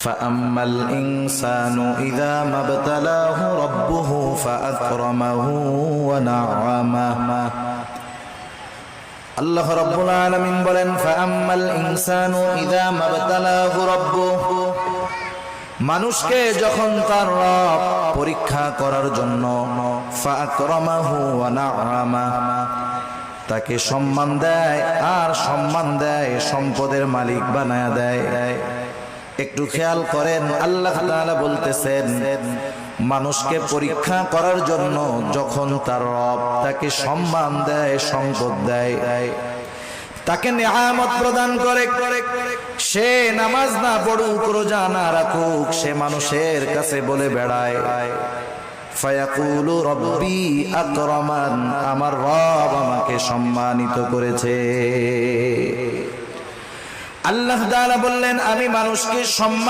فأما الإنسان إذا ما ابتلاه ربه فأكرمه ونعمه আল্লাহ রাব্বুল আলামিন বলেন ফাআম্মাল ইনসানু ইযা মাবতালাহু রাব্বুহু মানুষকে যখন তার রব পরীক্ষা করার জন্য ফাআকরামাহু ওয়া নাআমা তাকে সম্মান দেয় আর সম্মান দেয় সম্পদের মালিক বানায়া দেয়। একটু খেয়াল করেন আল্লাহ তাআলা বলতেছেন মানুষকে পরীক্ষা করার জন্য যখন তার রব তাকে সম্মান দেয় সম্পদ দেয় তাকে নিয়ামত প্রদান করে সে নামাজ না পড়ুক রোজা না রাখুক সে মানুষের কাছে বলে বেড়ায় ফায়াকুলু রব্বি আকরামান আমার রব আমাকে সম্মানিত করেছে। আল্লাহ তাআলা বললেন আমি মানুষকে সম্মান